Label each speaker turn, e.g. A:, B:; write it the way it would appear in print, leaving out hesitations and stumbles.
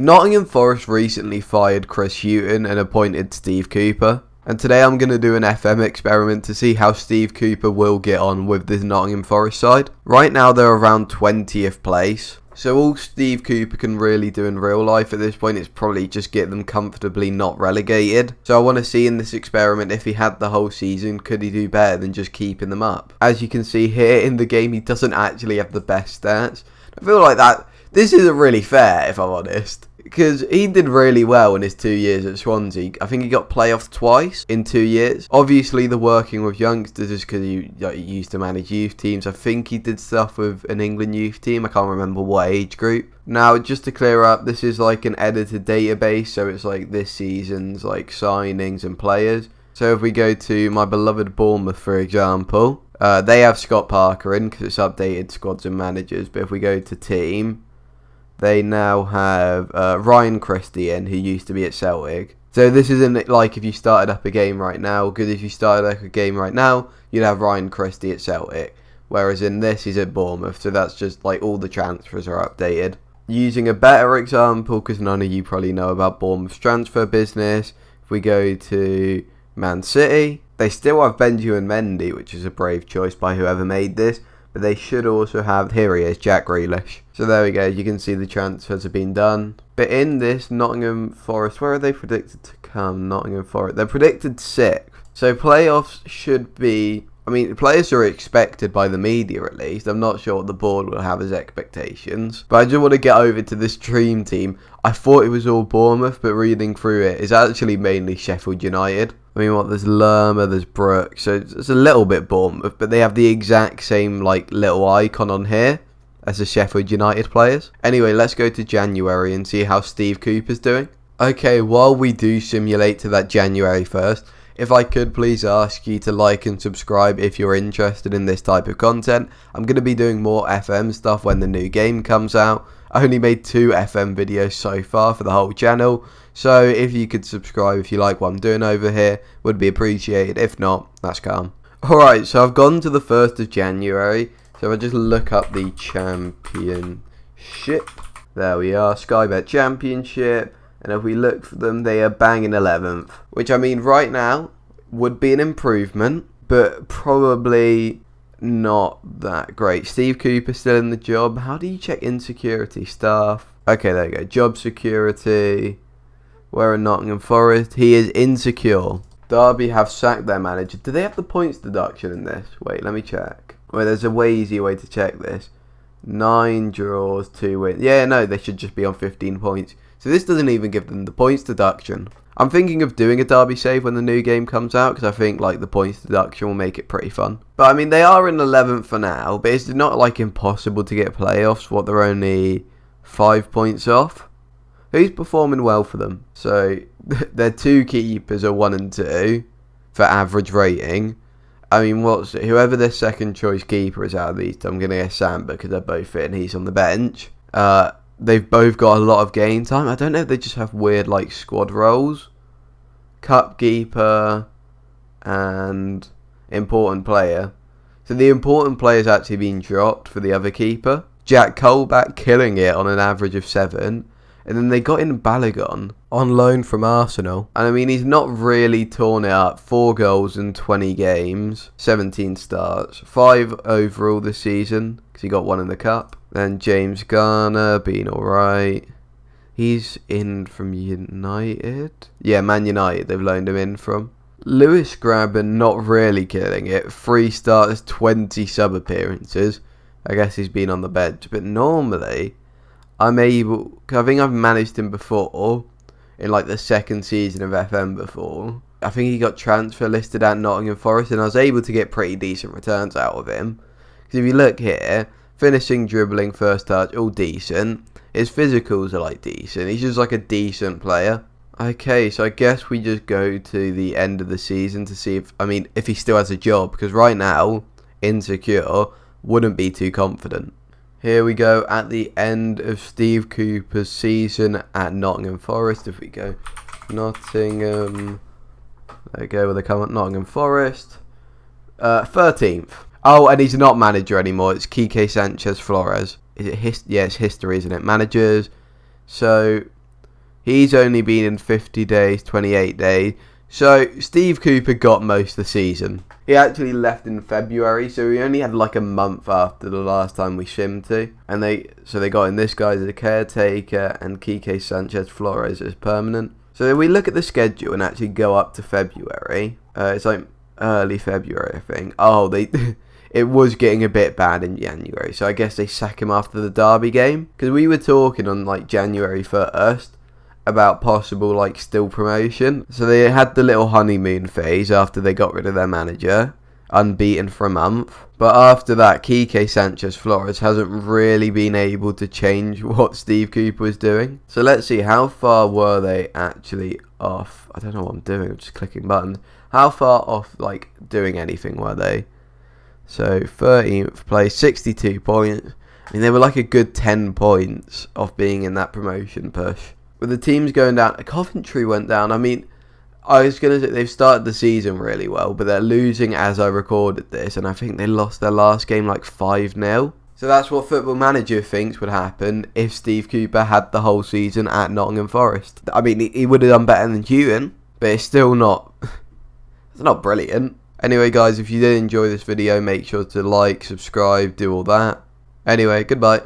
A: Nottingham Forest recently fired Chris Hughton and appointed Steve Cooper. And today I'm going to do an FM experiment to see how Steve Cooper will get on with this Nottingham Forest side. Right now they're around 20th place. So all Steve Cooper can really do in real life at this point is probably just get them comfortably not relegated. So I want to see in this experiment, if he had the whole season, could he do better than just keeping them up? As you can see here in the game, he doesn't actually have the best stats. I feel like this isn't really fair, if I'm honest. Because he did really well in his 2 years at Swansea. I think he got playoffs twice in 2 years. Obviously, the working with youngsters is because he used to manage youth teams. I think he did stuff with an England youth team. I can't remember what age group. Now, just to clear up, this is like an edited database. So it's like this season's like signings and players. So if we go to my beloved Bournemouth, for example, they have Scott Parker in because it's updated squads and managers. But if we go to team, they now have Ryan Christie in, who used to be at Celtic. So this isn't like if you started up a game right now, because if you started up a game right now, you'd have Ryan Christie at Celtic. Whereas in this, he's at Bournemouth. So that's just like all the transfers are updated. Using a better example, because none of you probably know about Bournemouth's transfer business, if we go to Man City, they still have Benjamin Mendy, which is a brave choice by whoever made this. But they should also have, here he is, Jack Grealish. So there we go, you can see the transfers have been done. But in this, Nottingham Forest, where are they predicted to come? Nottingham Forest, they're predicted 6th. So playoffs should be, players are expected by the media at least. I'm not sure what the board will have as expectations. But I just want to get over to this dream team. I thought it was all Bournemouth, but reading through it, it's actually mainly Sheffield United. There's Lerma, there's Brooks, so it's a little bit Bournemouth, but they have the exact same, little icon on here as the Sheffield United players. Anyway, let's go to January and see how Steve Cooper's doing. Okay, while we do simulate to that January first, if I could please ask you to like and subscribe if you're interested in this type of content. I'm going to be doing more FM stuff when the new game comes out. I only made 2 FM videos so far for the whole channel. So if you could subscribe if you like what I'm doing over here, would be appreciated. If not, that's calm. Alright, so I've gone to the 1st of January. So if I just look up the championship. There we are, Sky Bet Championship. And if we look for them, they are banging 11th. Which right now would be an improvement, but probably not that great. Steve Cooper still in the job. How do you check insecurity staff? Okay, there you go. Job security. Where in Nottingham Forest? He is insecure. Derby have sacked their manager. Do they have the points deduction in this? Wait, let me check. Wait, there's a easy way to check this. 9 draws, 2 wins. Yeah, no, they should just be on 15 points. So this doesn't even give them the points deduction. I'm thinking of doing a Derby save when the new game comes out, because I think the points deduction will make it pretty fun. But they are in 11th for now, but it's not impossible to get playoffs. They're only 5 points off. Who's performing well for them? So their 2 keepers are 1 and 2 for average rating. Whoever their second choice keeper is out of these, I'm going to guess Sam, because they're both fit and he's on the bench. They've both got a lot of game time. I don't know if they just have weird squad roles. Cup keeper and important player. So the important player is actually being dropped for the other keeper. Jack Colback killing it on an average of 7. And then they got in Balogun on loan from Arsenal. And he's not really torn it up. 4 goals in 20 games. 17 starts. 5 overall this season, because he got 1 in the cup. Then James Garner being alright. He's in from United. Yeah, Man United they've loaned him in from. Lewis Graben not really killing it. 3 starts, 20 sub appearances. I guess he's been on the bench. But normally I'm able, I think I've managed him before in the 2nd season of FM before. I think he got transfer listed at Nottingham Forest and I was able to get pretty decent returns out of him. Because if you look here, finishing, dribbling, first touch, all decent. His physicals are decent. He's just a decent player. Okay, so I guess we just go to the end of the season to see if he still has a job. Because right now, insecure, wouldn't be too confident. Here we go at the end of Steve Cooper's season at Nottingham Forest. If we go Nottingham, there we go, where they come at Nottingham Forest. 13th. Oh, and he's not manager anymore. It's Kike Sanchez Flores. Is it yeah, it's history, isn't it? Managers. So He's only been in 50 days, 28 days. So Steve Cooper got most of the season. He actually left in February, so we only had like a month after the last time we shimmed to. And they got in this guy as a caretaker and Quique Sanchez Flores as permanent. So if we look at the schedule and actually go up to February, it's like early February, I think. Oh, it was getting a bit bad in January, so I guess they sack him after the Derby game. Because we were talking on like January 1st about possible like still promotion. So they had the little honeymoon phase after they got rid of their manager, unbeaten for a month. But after that, Quique Sanchez Flores hasn't really been able to change what Steve Cooper was doing. So let's see, how far were they actually off? I don't know what I'm doing, I'm just clicking buttons. How far off like doing anything were they? So 13th place, 62 points. I mean, they were like a good 10 points off being in that promotion push. With the teams going down, Coventry went down. I mean, I was going to say they've started the season really well, but they're losing as I recorded this, and I think they lost their last game like 5-0. So that's what Football Manager thinks would happen if Steve Cooper had the whole season at Nottingham Forest. I mean, he would have done better than Houghton, but it's still not, it's not brilliant. Anyway, guys, if you did enjoy this video, make sure to like, subscribe, do all that. Anyway, goodbye.